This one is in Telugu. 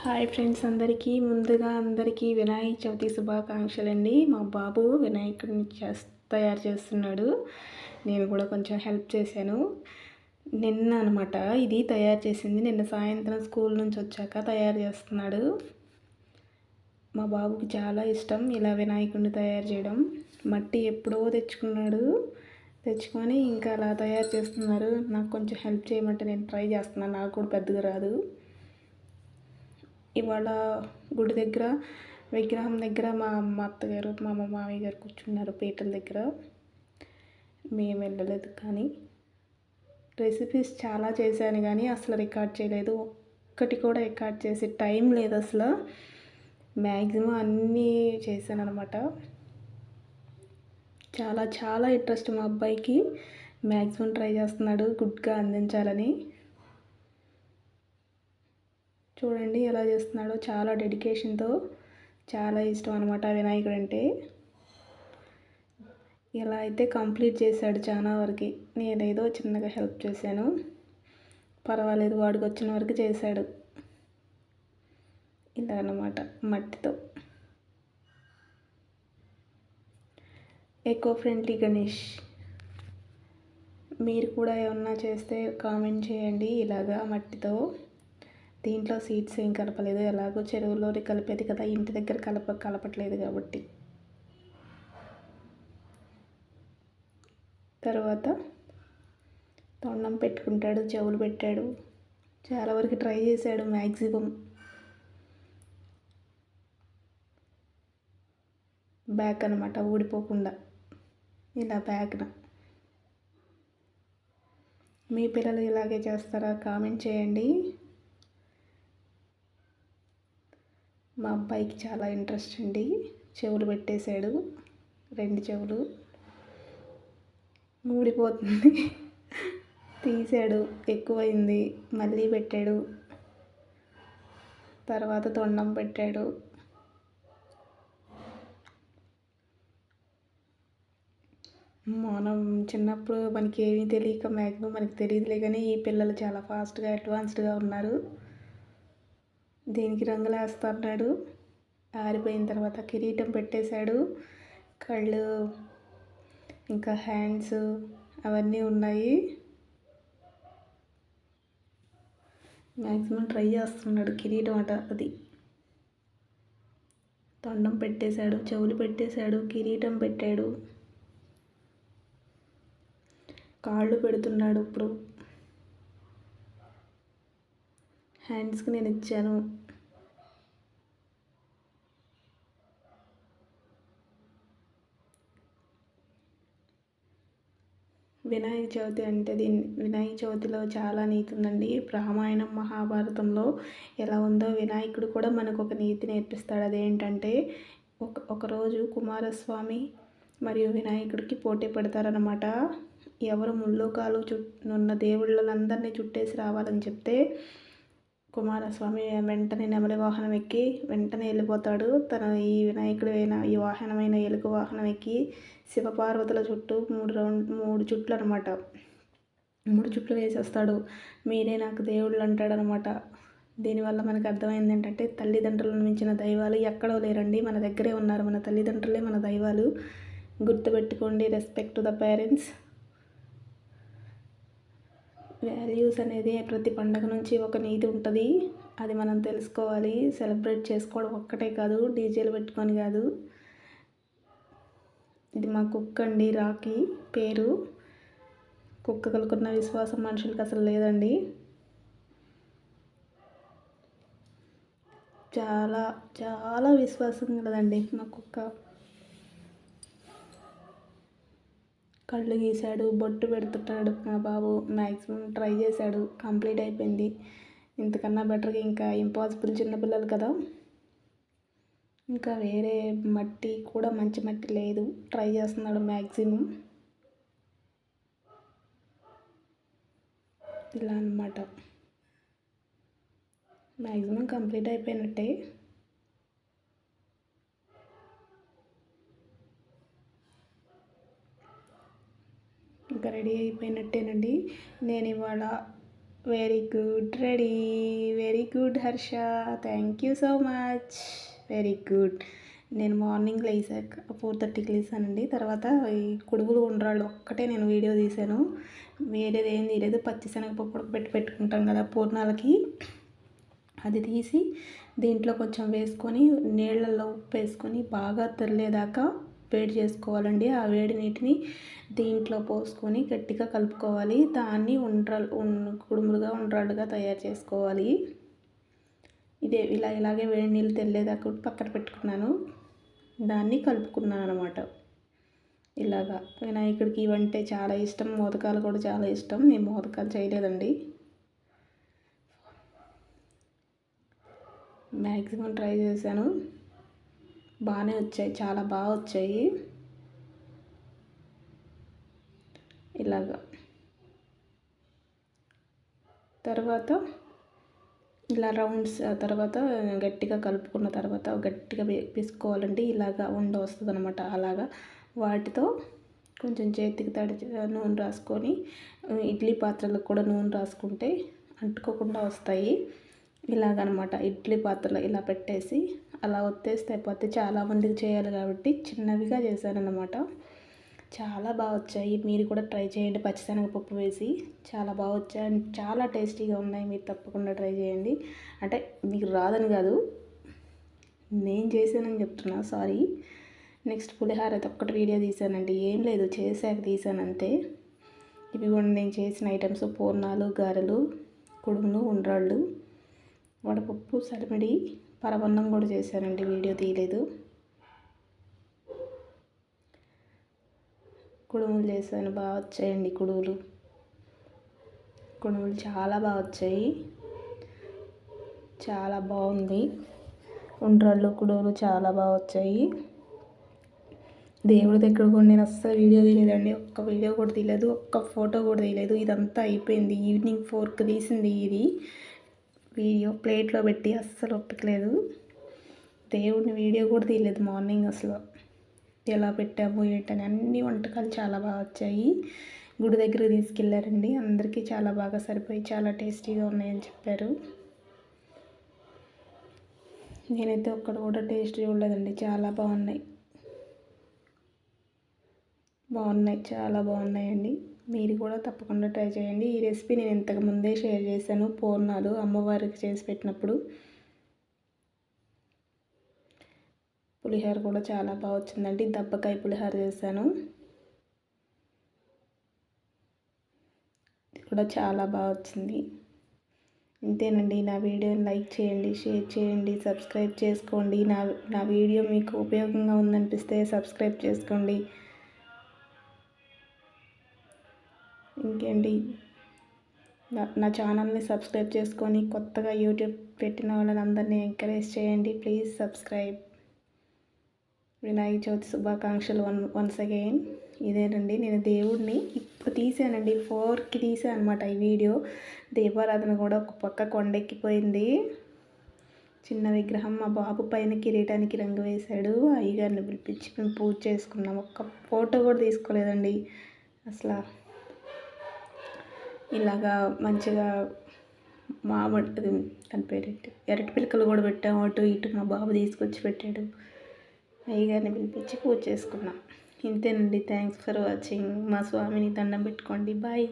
హాయ్ ఫ్రెండ్స్, అందరికీ వినాయక చవితి శుభాకాంక్షలండి. మా బాబు వినాయకుడిని తయారు చేస్తున్నాడు. నేను కూడా కొంచెం హెల్ప్ చేశాను. నిన్న అనమాట ఇది తయారు చేసింది. నిన్న సాయంత్రం స్కూల్ నుంచి వచ్చాక తయారు చేస్తున్నాడు. మా బాబుకి చాలా ఇష్టం ఇలా వినాయకుడిని తయారు చేయడం. మట్టి ఎప్పుడో తెచ్చుకొని ఇంకా అలా తయారు చేస్తున్నారు. నాకు కొంచెం హెల్ప్ చేయమంటే నేను ట్రై చేస్తున్నాను. నాకు కూడా పెద్దగా రాదు. ఇవాళ గుడి దగ్గర విగ్రహం దగ్గర మా అత్తగారు మా మామయ్య గారు కూర్చున్నారు పీటల దగ్గర. మేము వెళ్ళలేదు. కానీ రెసిపీస్ చాలా చేశాను కానీ అసలు రికార్డ్ చేయలేదు. ఒక్కటి కూడా రికార్డ్ చేసే టైం లేదు అసలు. మ్యాక్సిమం అన్నీ చేశాను అనమాట. చాలా చాలా ఇంట్రెస్ట్ మా అబ్బాయికి. మ్యాక్సిమం ట్రై చేస్తున్నాడు గుడ్గా అందించాలని. చూడండి ఎలా చేస్తున్నాడో. చాలా డెడికేషన్తో, చాలా ఇష్టం అనమాట వినాయకుడు అంటే. ఇలా అయితే కంప్లీట్ చేశాడు చాలా వరకు. నేనేదో చిన్నగా హెల్ప్ చేశాను. పర్వాలేదు, వాడికి వచ్చిన వరకు చేశాడు. ఇలా అన్నమాట మట్టితో. Eco friendly Ganesh. మీరు కూడా ఏమన్నా చేస్తే కామెంట్ చేయండి. ఇలాగా మట్టితో. దీంట్లో సీడ్స్ ఏం కలపలేదు. ఎలాగో చెరువులోని కలిపేది కదా, ఇంటి దగ్గర కలపట్లేదు కాబట్టి. తర్వాత తొండం పెట్టుకుంటాడు, చెవులు పెట్టాడు. చాలా వరకు ట్రై చేశాడు మ్యాక్సిమం. బ్యాక్ అనమాట ఊడిపోకుండా, ఇలా బ్యాక్న. మీ పిల్లలు ఇలాగే చేస్తారా? కామెంట్ చేయండి. మా అబ్బాయికి చాలా ఇంట్రెస్ట్ అండి. చెవులు పెట్టేశాడు, 2 చెవులు. ఊడిపోతుంది. తీసాడు, ఎక్కువైంది, మళ్ళీ పెట్టాడు. తర్వాత తొండం పెట్టాడు. మనం చిన్నప్పుడు మనకి ఏమీ తెలియక మ్యాక్సిమం మనకి తెలియదులే కానీ ఈ పిల్లలు చాలా ఫాస్ట్గా అడ్వాన్స్డ్గా ఉన్నారు. దీనికి రంగులు వేస్తున్నాడు. ఆరిపోయిన తర్వాత కిరీటం పెట్టేశాడు. కళ్ళు ఇంకా హ్యాండ్స్ అవన్నీ ఉన్నాయి. మ్యాక్సిమం ట్రై చేస్తున్నాడు. కిరీటం అట అది. తొండం పెట్టేశాడు, చెవులు పెట్టేశాడు, కిరీటం పెట్టాడు, కాళ్ళు పెడుతున్నాడు. ఇప్పుడు హ్యాండ్స్కి నేను ఇచ్చాను. వినాయక చవితి అంటే వినాయక చవితిలో చాలా నీతి ఉందండి. రామాయణం మహాభారతంలో ఎలా ఉందో వినాయకుడు కూడా మనకు ఒక నీతి నేర్పిస్తాడు. అదేంటంటే ఒకరోజు కుమారస్వామి మరియు వినాయకుడికి పోటీ పెడతారనమాట. ఎవరు ముల్లోకాలు ఉన్న దేవుళ్ళందరినీ చుట్టేసి రావాలని చెప్తే కుమారస్వామి వెంటనే నెమలి వాహనం ఎక్కి వెంటనే వెళ్ళిపోతాడు. ఈ వినాయకుడైన ఈ వాహనమైన ఎలుక వాహనం ఎక్కి శివపార్వతుల చుట్టూ 3 చుట్లు అనమాట. 3 చుట్లు వేసేస్తాడు. మీరే నాకు దేవుళ్ళు అంటాడనమాట. దీనివల్ల మనకు అర్థమైంది ఏంటంటే తల్లిదండ్రులను మించిన దైవాలు ఎక్కడో లేరండి, మన దగ్గరే ఉన్నారు. మన తల్లిదండ్రులే మన దైవాలు. గుర్తుపెట్టుకోండి. Respect to the parents. Values అనేది ప్రతి పండగ నుంచి ఒక నీతి ఉంటుంది. అది మనం తెలుసుకోవాలి. సెలబ్రేట్ చేసుకోవడం ఒక్కటే కాదు, డీజేలు పెట్టుకొని కాదు. ఇది మా కుక్క అండి, రాఖీ పేరు. కుక్కలకున్న విశ్వాసం మనుషులకు అసలు లేదండి. చాలా చాలా విశ్వాసం కలదండి మా కుక్క. కళ్ళు గీశాడు, బొట్టు పెడుతున్నాడు మా బాబు. మ్యాక్సిమం ట్రై చేశాడు, కంప్లీట్ అయిపోయింది. ఇంతకన్నా బెటర్గా ఇంకా ఇంపాసిబుల్. చిన్నపిల్లలు కదా. ఇంకా వేరే మట్టి కూడా మంచి మట్టి లేదు. ట్రై చేస్తున్నాడు మ్యాక్సిమం. ఇలా అన్నమాట. మ్యాక్సిమం కంప్లీట్ అయిపోయినట్టే. ఇంకా రెడీ అయిపోయినట్టేనండి. నేను ఇవాళ very good, ready. Very good Harsha, thank you so much. Very good. నేను మార్నింగ్ లేసాక 4:30కి లేసానండి. తర్వాత ఈ కుడుములు ఉండ్రాళ్ళు ఒక్కటే నేను వీడియో తీశాను. వేరేది ఏం తీయలేదు. పచ్చిశనగపప్పు పెట్టుకుంటాం కదా పూర్ణాలకి, అది తీసి దీంట్లో కొంచెం వేసుకొని నీళ్ళల్లో ఉప్పు వేసుకొని బాగా తెల్లేదాకా వేడి చేసుకోవాలండి. ఆ వేడి నీటిని దీంట్లో పోసుకొని గట్టిగా కలుపుకోవాలి. దాన్ని కుడుములుగా ఉండ్రాళ్ళుగా తయారు చేసుకోవాలి. ఇలాగే వేడి నీళ్ళు తెల్లేదాకా పక్కన పెట్టుకున్నాను. దాన్ని కలుపుకున్నాను అనమాట. ఇలాగా వినాయకుడికి ఇవంటే చాలా ఇష్టం. మోదకాలు కూడా చాలా ఇష్టం. నేను మోదకాలు చేయలేదండి. మ్యాక్సిమం ట్రై చేశాను, బాగానే వచ్చాయి, చాలా బాగా వచ్చాయి. ఇలాగా తర్వాత ఇలా రౌండ్స్ తర్వాత గట్టిగా కలుపుకున్న తర్వాత గట్టిగా పిసుకోవాలండి. ఇలాగా వస్తుంది అనమాట. అలాగా వాటితో కొంచెం చేతికి నూనె రాసుకొని, ఇడ్లీ పాత్రలకు కూడా నూనె రాసుకుంటే అంటుకోకుండా వస్తాయి. ఇలాగనమాట ఇడ్లీ పాత్రలో ఇలా పెట్టేసి అలా ఒత్తేస్తే అయిపోతే. చాలామందికి చేయాలి కాబట్టి చిన్నవిగా చేశానన్నమాట. చాలా బాగా వచ్చాయి. మీరు కూడా ట్రై చేయండి. పచ్చిశనగపప్పు వేసి చాలా బాగా వచ్చాయి. చాలా టేస్టీగా ఉన్నాయి. మీరు తప్పకుండా ట్రై చేయండి. అంటే మీకు రాదని కాదు, నేను చేశానని చెప్తున్నా, సారీ. నెక్స్ట్ పులిహోర అయితే ఒక్కటి వీడియో తీసానండి. ఏం లేదు, చేశాక తీసాను అంతే. ఇవి కూడా నేను చేసిన ఐటమ్స్ పూర్ణాలు, గారెలు, కుడుములు, ఉండ్రాళ్ళు, వడపప్పు, సలిమిడి, పరవన్నం కూడా చేశానండి. వీడియో తీయలేదు. కుడుములు చేశాను, బాగా వచ్చాయండి. కుడుములు చాలా బాగా వచ్చాయి. చాలా బాగుంది. ఉండ్రాళ్ళు, కుడుములు చాలా బాగా వచ్చాయి. దేవుడి దగ్గర కూడా నేను అస్సలు వీడియో తీయలేదండి. ఒక్క వీడియో కూడా తీయలేదు, ఒక్క ఫోటో కూడా తీయలేదు. ఇదంతా అయిపోయింది. ఈవినింగ్ 4కి తీసింది ఇది వీడియో. ప్లేట్లో పెట్టి అస్సలు ఒప్పట్లేదు. దేవుడిని వీడియో కూడా తీయలేదు మార్నింగ్. అసలు ఎలా పెట్టాము ఏంటని అన్ని వంటకాలు చాలా బాగా వచ్చాయి. గుడి దగ్గర తీసుకెళ్ళారండి. అందరికీ చాలా బాగా సరిపోయి చాలా టేస్టీగా ఉన్నాయని చెప్పారు. నేనైతే ఒక్కటి కూడా టేస్ట్ చూడలేదండి. చాలా బాగున్నాయి, చాలా బాగున్నాయండి. మీరు కూడా తప్పకుండా ట్రై చేయండి. ఈ రెసిపీ నేను ఇంతకు ముందే షేర్ చేశాను. పూర్ణాలు అమ్మవారికి చేసి పెట్టినప్పుడు. పులిహోర కూడా చాలా బాగా వచ్చిందండి. దబ్బకాయ పులిహోర చేశాను, ఇది కూడా చాలా బాగా వచ్చింది. ఇంతేనండి. నా వీడియోని లైక్ చేయండి, షేర్ చేయండి, సబ్స్క్రైబ్ చేసుకోండి. నా వీడియో మీకు ఉపయోగంగా ఉందనిపిస్తే సబ్స్క్రైబ్ చేసుకోండి. ఇంకేంటి, నా ఛానల్ని సబ్స్క్రైబ్ చేసుకొని కొత్తగా యూట్యూబ్ పెట్టిన వాళ్ళని అందరినీ ఎంకరేజ్ చేయండి. Please subscribe. వినాయక చవితి శుభాకాంక్షలు వన్స్ అగైన్. ఇదేనండి, నేను దేవుడిని ఇప్పుడు తీసానండి. 4కి తీసాను అనమాట ఈ వీడియో. దీపారాధన కూడా ఒక పక్క కొండెక్కిపోయింది. చిన్న విగ్రహం మా బాబు పైన కిరీటానికి రంగు వేశాడు. అయ్యగారిని పిలిపించి మేము పూజ చేసుకున్నాం. ఒక్క ఫోటో కూడా తీసుకోలేదండి అసలు. ఇలాగా మంచిగా మామిడి, దాని పేరేంటి, ఎరటి పిలకలు కూడా పెట్టాము. అటు ఇటు మా బాబు తీసుకొచ్చి పెట్టాడు. అయ్యగారిని పిలిపించి పూజ చేసుకున్నాం. ఇంతేనండి. Thanks for watching. మా స్వామిని దండం పెట్టుకోండి. బాయ్.